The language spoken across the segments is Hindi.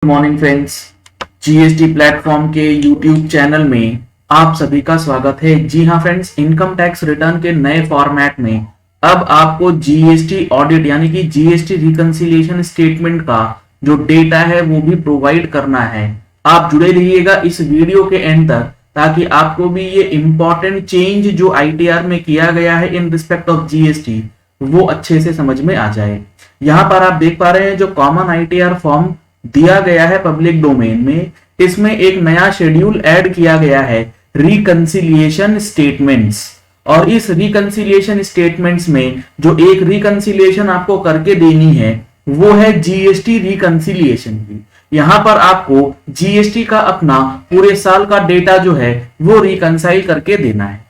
Good morning friends. GST platform के यूट्यूब चैनल में आप सभी का स्वागत है। जी हाँ फ्रेंड्स, इनकम टैक्स रिटर्न के नए फॉर्मेट में अब आपको जीएसटी ऑडिट यानी कि जीएसटी रिकंसिलिएशन स्टेटमेंट का जो डेटा है वो भी प्रोवाइड करना है। आप जुड़े रहिएगा इस वीडियो के एंड तक ताकि आपको भी ये इंपॉर्टेंट चेंज जो आईटीआर में किया गया है इन रिस्पेक्ट ऑफ जीएसटी वो अच्छे से समझ में आ जाए। यहाँ पर आप देख पा रहे हैं जो कॉमन आईटीआर फॉर्म दिया गया है पब्लिक डोमेन में, इसमें एक नया शेड्यूल ऐड किया गया है रिकंसिलिएशन स्टेटमेंट्स। और इस रिकंसिलिएशन स्टेटमेंट्स में जो एक रिकंसिलिएशन आपको करके देनी है वो है जीएसटी रिकंसिलिएशन की। यहां पर आपको जीएसटी का अपना पूरे साल का डेटा जो है वो रिकंसाइल करके देना है।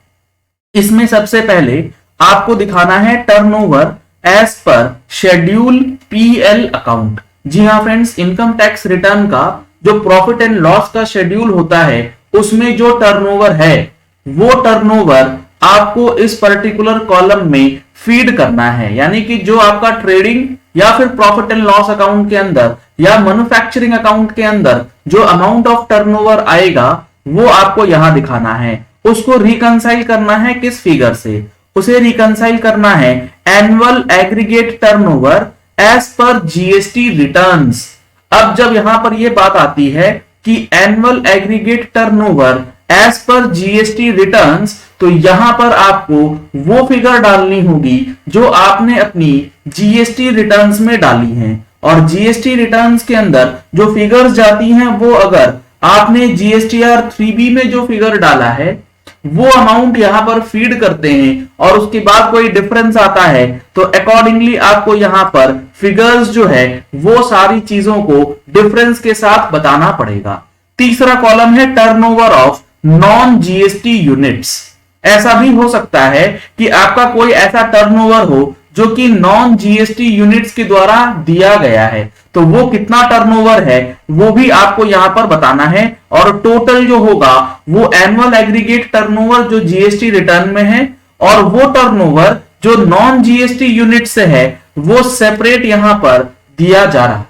इसमें सबसे पहले आपको दिखाना है turnover as per schedule PL account. जी हाँ फ्रेंड्स, इनकम टैक्स रिटर्न का जो प्रॉफिट एंड लॉस का शेड्यूल होता है उसमें जो टर्नओवर है वो टर्नओवर आपको इस पर्टिकुलर कॉलम में फीड करना है। यानी कि जो आपका ट्रेडिंग या फिर प्रॉफिट एंड लॉस अकाउंट के अंदर या मैन्युफैक्चरिंग अकाउंट के अंदर जो अमाउंट ऑफ टर्नओवर आएगा वो आपको यहां दिखाना है। उसको रिकंसाइल करना है किस फिगर से? उसे रिकंसाइल करना है annual aggregate turnover as per GST returns. अब जब यहां पर यह बात आती है कि annual aggregate turnover as per GST returns, तो यहां पर आपको वो फिगर डालनी होगी जो आपने अपनी जीएसटी रिटर्न्स में डाली हैं। और जीएसटी रिटर्न्स के अंदर जो फिगर्स जाती हैं वो अगर आपने जीएसटीआर 3B में जो फिगर डाला है वो अमाउंट यहां पर फीड करते हैं और उसके बाद कोई डिफरेंस आता है तो अकॉर्डिंगली आपको यहां पर फिगर्स जो है वो सारी चीजों को डिफरेंस के साथ बताना पड़ेगा। तीसरा कॉलम है turnover of non GST units. ऐसा भी हो सकता है कि आपका कोई ऐसा टर्नओवर हो जो कि नॉन जीएसटी यूनिट्स के द्वारा दिया गया है, तो वो कितना टर्नओवर है वो भी आपको यहां पर बताना है। और टोटल जो होगा वो एनुअल एग्रीगेट टर्नओवर जो जीएसटी रिटर्न में है और वो टर्नओवर जो नॉन जीएसटी यूनिट से है वो सेपरेट यहां पर दिया जा रहा है।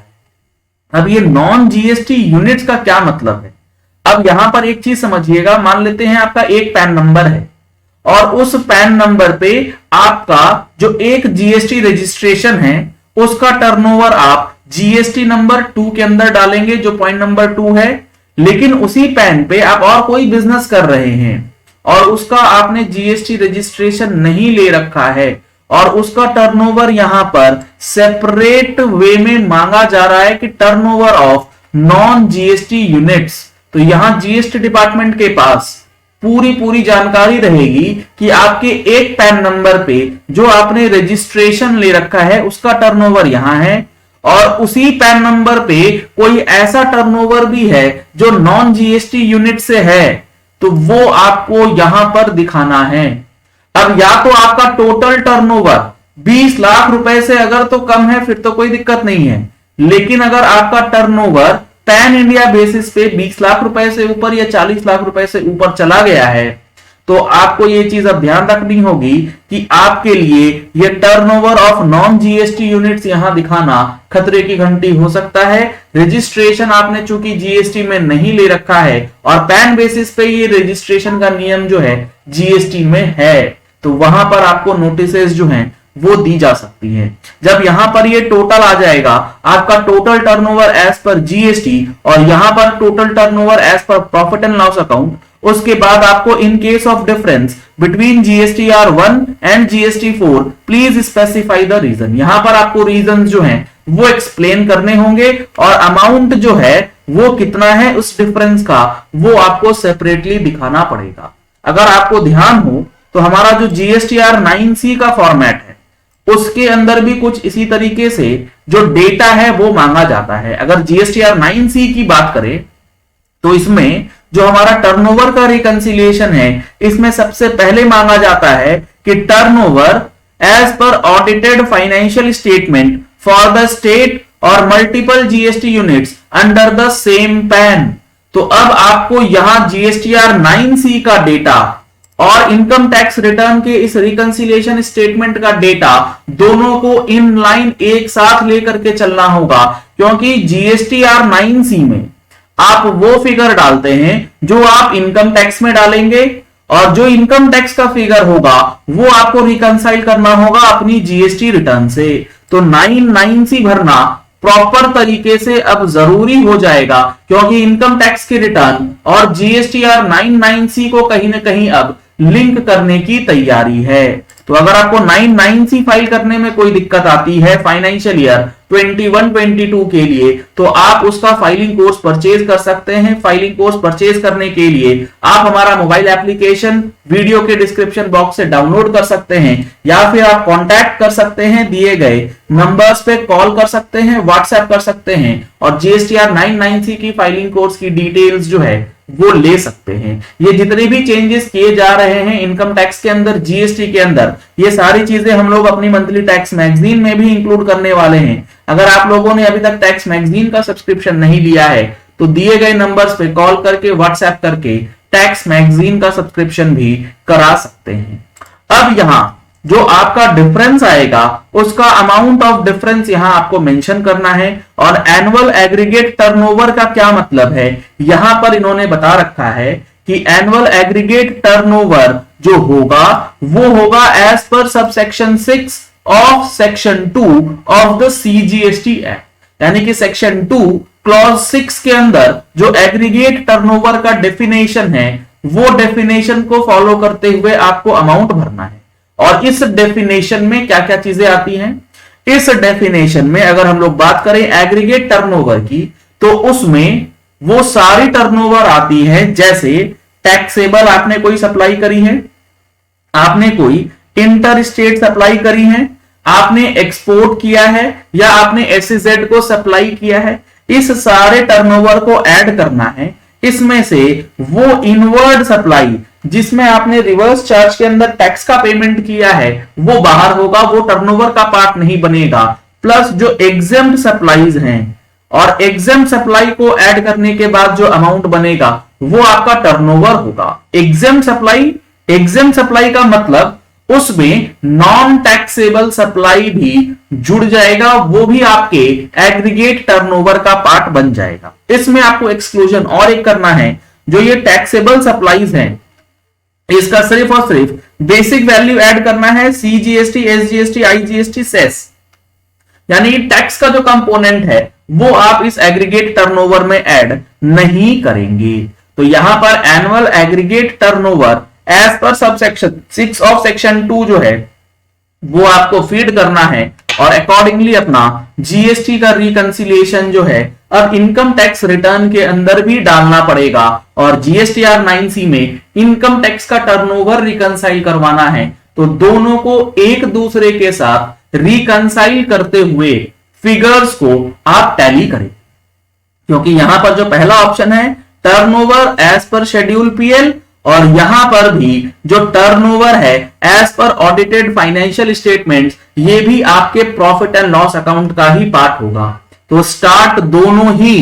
अब ये नॉन जीएसटी यूनिट्स का क्या मतलब है? अब यहां पर एक चीज समझिएगा, मान लेते हैं आपका एक पैन नंबर है और उस पैन नंबर पे आपका जो एक जीएसटी रजिस्ट्रेशन है उसका टर्नओवर आप जीएसटी नंबर 2 के अंदर डालेंगे जो पॉइंट नंबर 2 है। लेकिन उसी पैन पे आप और कोई बिजनेस कर रहे हैं और उसका आपने जीएसटी रजिस्ट्रेशन नहीं ले रखा है और उसका टर्नओवर यहां पर सेपरेट वे में मांगा जा रहा है कि turnover of non GST units. तो यहां जीएसटी डिपार्टमेंट के पास पूरी जानकारी रहेगी कि आपके एक पैन नंबर पे जो आपने रजिस्ट्रेशन ले रखा है उसका टर्नओवर यहां है और उसी पैन नंबर पे कोई ऐसा टर्नओवर भी है जो नॉन जीएसटी यूनिट से है तो वो आपको यहां पर दिखाना है। अब या तो आपका टोटल टर्नओवर 20 लाख रुपए से अगर तो कम है फिर तो कोई दिक्कत नहीं है, लेकिन अगर आपका टर्नओवर पैन इंडिया बेसिस पे 20 लाख रुपए से ऊपर या 40 लाख रुपए से ऊपर चला गया है तो आपको ये चीज अब ध्यान रखनी होगी कि आपके लिए ये turnover of non GST units यहां दिखाना खतरे की घंटी हो सकता है। रजिस्ट्रेशन आपने चूंकि जीएसटी में नहीं ले रखा है और पैन बेसिस पे ये रजिस्ट्रेशन का नियम जो है जीएसटी में है तो वहां पर आपको नोटिसेस जो हैं वो दी जा सकती है। जब यहां पर ये टोटल आ जाएगा आपका total turnover as per GST और यहां पर total turnover as per profit and loss account, उसके बाद आपको in case of difference between GSTR 1 and GST 4 please specify the reason. यहां पर आपको रीजन जो हैं वो एक्सप्लेन करने होंगे और अमाउंट जो है वो कितना है उस डिफरेंस का वो आपको सेपरेटली दिखाना पड़ेगा। अगर आपको ध्यान हो तो हमारा जो जीएसटीआर 9C का फॉर्मेट है उसके अंदर भी कुछ इसी तरीके से जो डेटा है वो मांगा जाता है। अगर जीएसटीआर 9C की बात करें तो इसमें जो हमारा टर्नओवर का रिकंसिलिएशन है इसमें सबसे पहले मांगा जाता है कि turnover as per audited financial statement for the state और multiple GST units under the same PAN. तो अब आपको यहां जीएसटीआर 9C का डेटा और इनकम टैक्स रिटर्न के इस रिकंसिलिएशन स्टेटमेंट का डेटा दोनों को इन लाइन एक साथ लेकर के चलना होगा, क्योंकि जीएसटीआर 9C में आप वो फिगर डालते हैं जो आप इनकम टैक्स में डालेंगे, और जो इनकम टैक्स का फिगर होगा वो आपको रिकंसाइल करना होगा अपनी जीएसटी रिटर्न से। तो 9C भरना प्रॉपर तरीके से अब जरूरी हो जाएगा, क्योंकि इनकम टैक्स की रिटर्न और जीएसटीआर 9C को कहीं ना कहीं अब लिंक करने की तैयारी है। तो अगर आपको 9C फाइल करने में कोई दिक्कत आती है फाइनेंशियल ईयर 21-22 के लिए, तो आप उसका फाइलिंग कोर्स परचेज कर सकते हैं। फाइलिंग कोर्स परचेज करने के लिए आप हमारा मोबाइल एप्लीकेशन वीडियो के डिस्क्रिप्शन बॉक्स से डाउनलोड कर सकते हैं, या फिर आप कांटेक्ट कर सकते हैं, दिए गए नंबर्स पे कॉल कर सकते हैं, व्हाट्सएप कर सकते हैं, और जीएसटीआर 9C की फाइलिंग कोर्स की डिटेल्स जो है वो ले सकते हैं। ये जितने भी चेंजेस किए जा रहे हैं इनकम टैक्स के अंदर, जीएसटी के अंदर, ये सारी चीजें हम लोग अपनी मंथली टैक्स मैगजीन में भी इंक्लूड करने वाले हैं। अगर आप लोगों ने अभी तक टैक्स मैगजीन का सब्सक्रिप्शन नहीं लिया है तो दिए गए नंबर्स पे कॉल करके, व्हाट्सएप करके टैक्स मैगजीन का सब्सक्रिप्शन भी करा सकते हैं। अब यहां जो आपका डिफरेंस आएगा उसका अमाउंट ऑफ डिफरेंस यहां आपको मेंशन करना है। और एनुअल एग्रीगेट टर्नओवर का क्या मतलब है, यहां पर इन्होंने बता रखा है कि एनुअल एग्रीगेट टर्नओवर जो होगा वो होगा as per subsection 6 of section 2 of the CGST act, यानी कि सेक्शन 2 क्लॉज 6 के अंदर जो एग्रीगेट टर्नओवर का डेफिनेशन है वो डेफिनेशन को फॉलो करते हुए आपको अमाउंट भरना है। और इस डेफिनेशन में क्या क्या चीजें आती हैं, इस डेफिनेशन में अगर हम लोग बात करें एग्रीगेट टर्नओवर की, तो उसमें वो सारी टर्नओवर आती है, जैसे टैक्सेबल आपने कोई सप्लाई करी है, आपने कोई इंटर स्टेट सप्लाई करी है, आपने एक्सपोर्ट किया है, या आपने एसईजेड को सप्लाई किया है, इस सारे टर्नओवर को ऐड करना है। इसमें से वो इनवर्ड सप्लाई जिसमें आपने रिवर्स चार्ज के अंदर टैक्स का पेमेंट किया है वो बाहर होगा, वो टर्नओवर का पार्ट नहीं बनेगा। प्लस जो एग्जेम्प्ट सप्लाईज हैं, और एग्जेम्प्ट सप्लाई को ऐड करने के बाद जो अमाउंट बनेगा वो आपका टर्नओवर होगा। एग्जेम्प्ट सप्लाई का मतलब उसमें नॉन टैक्सेबल सप्लाई भी जुड़ जाएगा, वो भी आपके एग्रीगेट टर्नओवर का पार्ट बन जाएगा। इसमें आपको एक्सक्लूजन और एक करना है, जो ये टैक्सेबल सप्लाईज हैं इसका सिर्फ और सिर्फ बेसिक वैल्यू ऐड करना है, सीजीएसटी, एसजीएसटी, आईजीएसटी, सेस, यानी टैक्स का जो कंपोनेंट है वो आप इस एग्रीगेट टर्नओवर में ऐड नहीं करेंगे। तो यहां पर annual aggregate turnover as per subsection 6 of section 2 जो है वो आपको फीड करना है, और अकॉर्डिंगली अपना जीएसटी का रिकंसिलिएशन जो है अब इनकम टैक्स रिटर्न के अंदर भी डालना पड़ेगा। और जीएसटीआर 9C में इनकम टैक्स का टर्नओवर रिकंसाइल करवाना है, तो दोनों को एक दूसरे के साथ रिकंसाइल करते हुए फिगर्स को आप टैली करें, क्योंकि यहां पर जो पहला ऑप्शन है turnover as per schedule PL, और यहां पर भी जो टर्नओवर है as per audited financial statements, ये भी आपके प्रॉफिट एंड लॉस अकाउंट का ही पार्ट होगा। तो स्टार्ट दोनों ही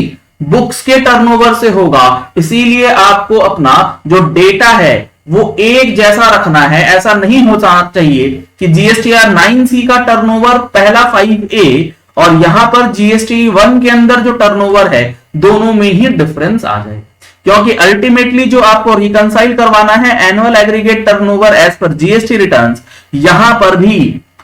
बुक्स के टर्नओवर से होगा, इसीलिए आपको अपना जो डेटा है वो एक जैसा रखना है। ऐसा नहीं होना चाहिए कि जीएसटीआर 9C का टर्नओवर पहला 5A और यहां पर जीएसटी 1 के अंदर जो टर्नओवर है दोनों में ही डिफरेंस आ जाए, क्योंकि अल्टीमेटली जो आपको रिकंसाइल करवाना है annual aggregate turnover as per GST returns, यहां पर भी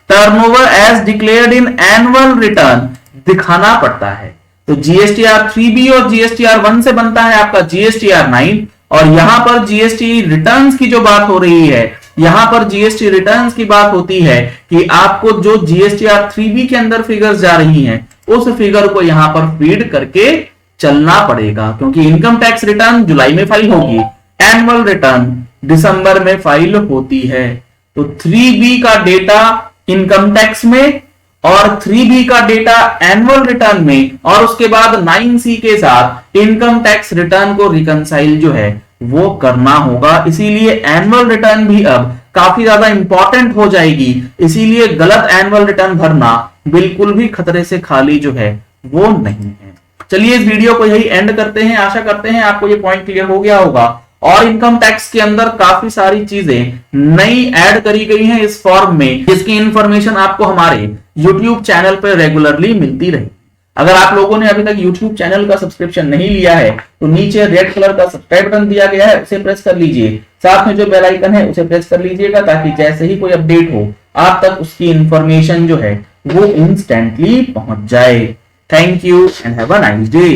turnover as declared in annual return दिखाना पड़ता है। तो जीएसटीआर 3B और जीएसटीआर 1 से बनता है आपका जीएसटीआर 9, और यहां पर जीएसटी रिटर्न्स की जो बात हो रही है, यहां पर जीएसटी रिटर्न्स की बात होती है कि आपको जो जीएसटीआर 3B के अंदर फिगर्स जा रही हैं उस फिगर को यहां पर फीड करके चलना पड़ेगा, क्योंकि इनकम टैक्स रिटर्न जुलाई में फाइल होगी, एनुअल रिटर्न दिसंबर में फाइल होती है। तो 3B का डेटा इनकम टैक्स में और 3B का डेटा एनुअल रिटर्न में, और उसके बाद 9C के साथ इनकम टैक्स रिटर्न को रिकंसाइल जो है वो करना होगा। इसीलिए एनुअल रिटर्न भी अब काफी ज्यादा इंपॉर्टेंट हो जाएगी, इसीलिए गलत एनुअल रिटर्न भरना बिल्कुल भी खतरे से खाली जो है वो नहीं है। चलिए इस वीडियो को यही एंड करते हैं। आशा करते हैं आपको ये पॉइंट क्लियर हो गया होगा, और इनकम टैक्स के अंदर काफी सारी चीजें नई ऐड करी गई हैं इस फॉर्म में, जिसकी इंफॉर्मेशन आपको हमारे YouTube चैनल पर रेगुलरली मिलती रही। अगर आप लोगों ने अभी तक YouTube चैनल का सब्सक्रिप्शन नहीं लिया है तो नीचे रेड कलर का सब्सक्राइब बटन दिया गया है, उसे प्रेस कर लीजिए। साथ में जो बेल आइकन है उसे प्रेस कर लीजिएगा, ताकि जैसे ही कोई अपडेट हो आप तक उसकी इंफॉर्मेशन जो है वो इंस्टेंटली पहुंच जाए। Thank you and have a nice day.